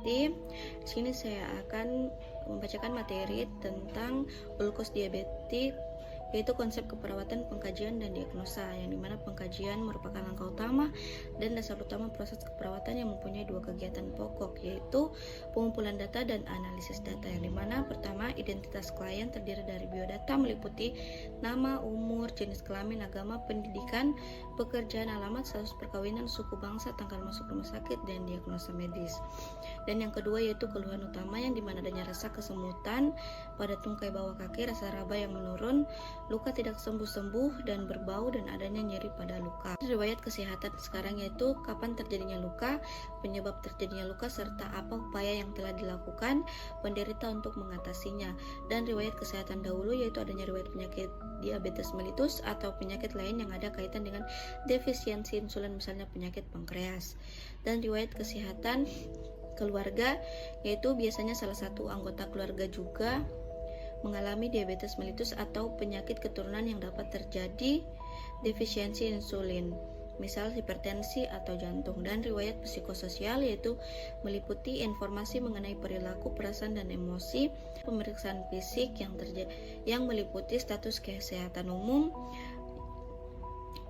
Di sini saya akan membacakan materi tentang ulkus diabetik, yaitu konsep keperawatan, pengkajian, dan diagnosa, yang dimana pengkajian merupakan langkah utama dan dasar utama proses keperawatan yang mempunyai dua kegiatan pokok, yaitu pengumpulan data dan analisis data, yang dimana pertama, identitas klien terdiri dari biodata meliputi nama, umur, jenis kelamin, agama, pendidikan, pekerjaan, alamat, status perkawinan, suku bangsa, tanggal masuk rumah sakit, dan diagnosa medis. Dan yang kedua yaitu keluhan utama, yang dimana adanya rasa kesemutan pada tungkai bawah kaki, rasa raba yang menurun, luka tidak sembuh-sembuh dan berbau, dan adanya nyeri pada luka. Riwayat kesehatan sekarang yaitu kapan terjadinya luka, penyebab terjadinya luka, serta apa upaya yang telah dilakukan penderita untuk mengatasinya. Dan riwayat kesehatan dahulu yaitu adanya riwayat penyakit diabetes mellitus atau penyakit lain yang ada kaitan dengan defisiensi insulin, misalnya penyakit pankreas. Dan riwayat kesehatan keluarga yaitu biasanya salah satu anggota keluarga juga mengalami diabetes mellitus atau penyakit keturunan yang dapat terjadi defisiensi insulin, misal hipertensi atau jantung. Dan riwayat psikososial yaitu meliputi informasi mengenai perilaku, perasaan, dan emosi, pemeriksaan fisik yang meliputi status kesehatan umum,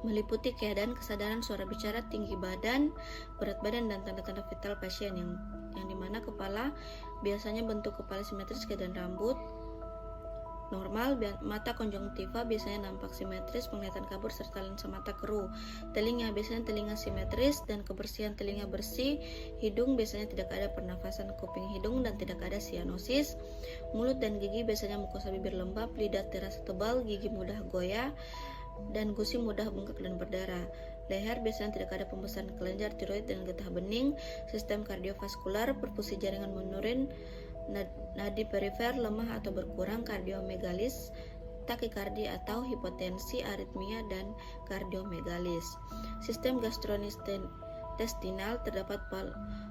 meliputi keadaan kesadaran, suara bicara, tinggi badan, berat badan, dan tanda-tanda vital pasien, yang dimana kepala biasanya bentuk kepala simetris, keadaan rambut normal, mata konjungtiva biasanya nampak simetris, penglihatan kabur, serta lensa mata keruh. Telinga biasanya telinga simetris dan kebersihan telinga bersih. Hidung biasanya tidak ada pernafasan kuping hidung dan tidak ada sianosis. Mulut dan gigi biasanya mukosa bibir lembab, lidah terasa tebal, gigi mudah goyah, dan gusi mudah bengkak dan berdarah. Leher biasanya tidak ada pembesaran kelenjar, tiroid, dan getah bening. Sistem kardiovaskular, perfusi jaringan menurun, nadi perifer lemah atau berkurang, kardiomegalis, takikardi atau hipotensi, aritmia, dan kardiomegalis. Sistem gastrointestinal, terdapat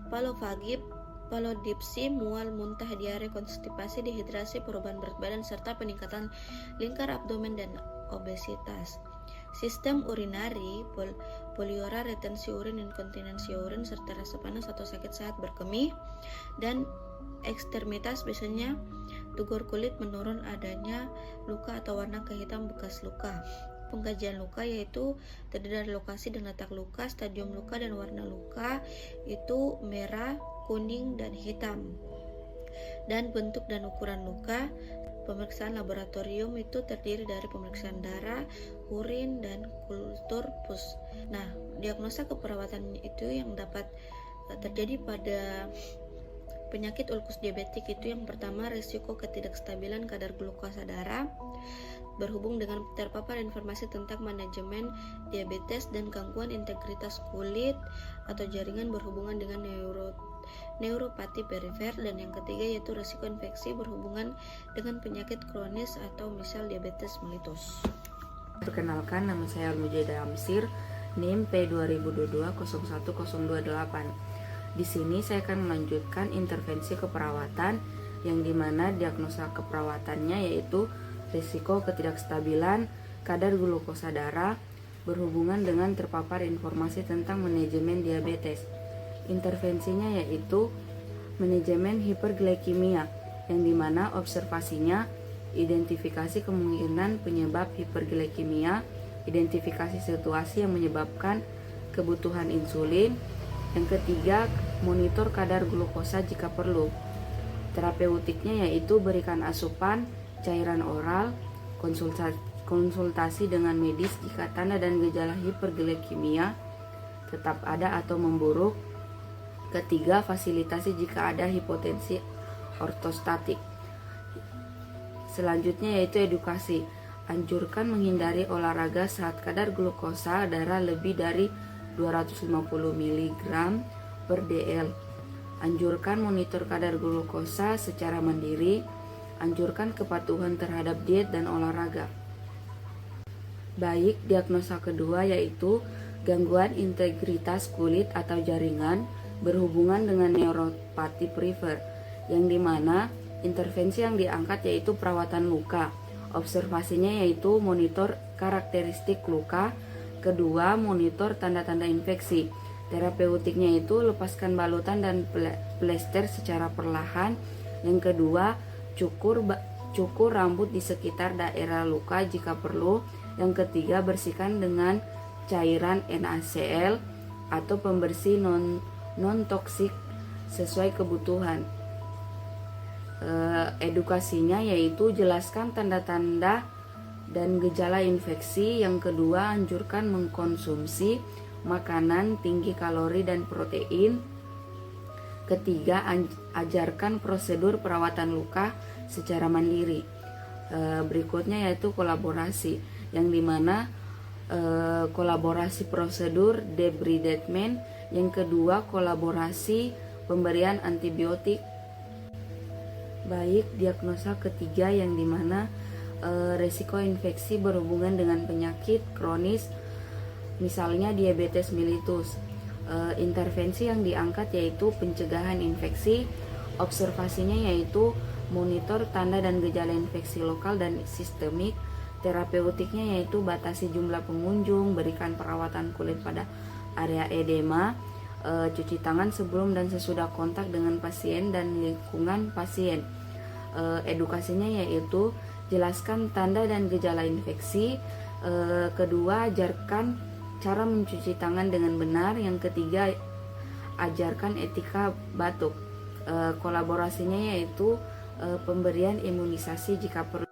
palofagi, palodipsi, mual, muntah, diare, konstipasi, dehidrasi, perubahan berat badan, serta peningkatan lingkar abdomen dan obesitas. Sistem urinari, poliora, retensi urin, inkontinensi urin, serta rasa panas atau sakit saat berkemih. Dan ekstremitas biasanya tugor kulit, menurun, adanya luka atau warna kehitam bekas luka. Pengkajian luka yaitu terdiri dari lokasi dan letak luka, stadium luka, dan warna luka itu merah, kuning, dan hitam. Dan bentuk dan ukuran luka. Pemeriksaan laboratorium itu terdiri dari pemeriksaan darah, urin, dan kultur pus. Nah, diagnosa keperawatan itu yang dapat terjadi pada penyakit ulkus diabetik itu yang pertama, risiko ketidakstabilan kadar glukosa darah berhubung dengan terpapar informasi tentang manajemen diabetes dan gangguan integritas kulit atau jaringan berhubungan dengan neuropati perifer. Dan yang ketiga yaitu risiko infeksi berhubungan dengan penyakit kronis atau misal diabetes mellitus. Perkenalkan, nama saya Al-Mujaidah Amsir, NIM P2022-01028. Di sini saya akan melanjutkan intervensi keperawatan yang dimana diagnosa keperawatannya yaitu risiko ketidakstabilan kadar glukosa darah berhubungan dengan terpapar informasi tentang manajemen diabetes. Intervensinya yaitu manajemen hiperglikemia, yang dimana observasinya identifikasi kemungkinan penyebab hiperglikemia, identifikasi situasi yang menyebabkan kebutuhan insulin. Yang ketiga, monitor kadar glukosa jika perlu. Terapeutiknya yaitu berikan asupan, cairan oral, konsultasi dengan medis jika tanda dan gejala hiperglikemia tetap ada atau memburuk. Ketiga, fasilitasi jika ada hipotensi ortostatik. Selanjutnya yaitu edukasi. Anjurkan menghindari olahraga saat kadar glukosa darah lebih dari 250 mg per dl. Anjurkan monitor kadar glukosa secara mandiri. Anjurkan kepatuhan terhadap diet dan olahraga. Baik, diagnosa kedua yaitu gangguan integritas kulit atau jaringan berhubungan dengan neuropati perifer, yang dimana intervensi yang diangkat yaitu perawatan luka. Observasinya yaitu monitor karakteristik luka. Kedua, monitor tanda-tanda infeksi. Terapeutiknya itu lepaskan balutan dan plester secara perlahan. Yang kedua, cukur rambut di sekitar daerah luka jika perlu. Yang ketiga, bersihkan dengan cairan NaCl atau pembersih non toksik sesuai kebutuhan. Edukasinya yaitu jelaskan tanda-tanda dan gejala infeksi. Yang kedua, anjurkan mengkonsumsi makanan tinggi kalori dan protein. Ketiga, ajarkan prosedur perawatan luka secara mandiri. Berikutnya yaitu kolaborasi, yang dimana kolaborasi prosedur debridement. Yang kedua, kolaborasi pemberian antibiotik. Baik, diagnosa ketiga yang dimana resiko infeksi berhubungan dengan penyakit kronis, misalnya diabetes mellitus. Intervensi yang diangkat yaitu pencegahan infeksi, observasinya yaitu monitor tanda dan gejala infeksi lokal dan sistemik. Terapeutiknya yaitu batasi jumlah pengunjung, berikan perawatan kulit pada area edema, cuci tangan sebelum dan sesudah kontak dengan pasien dan lingkungan pasien. Edukasinya yaitu jelaskan tanda dan gejala infeksi. Kedua, ajarkan cara mencuci tangan dengan benar. Yang ketiga, ajarkan etika batuk. Kolaborasinya yaitu pemberian imunisasi jika perlu.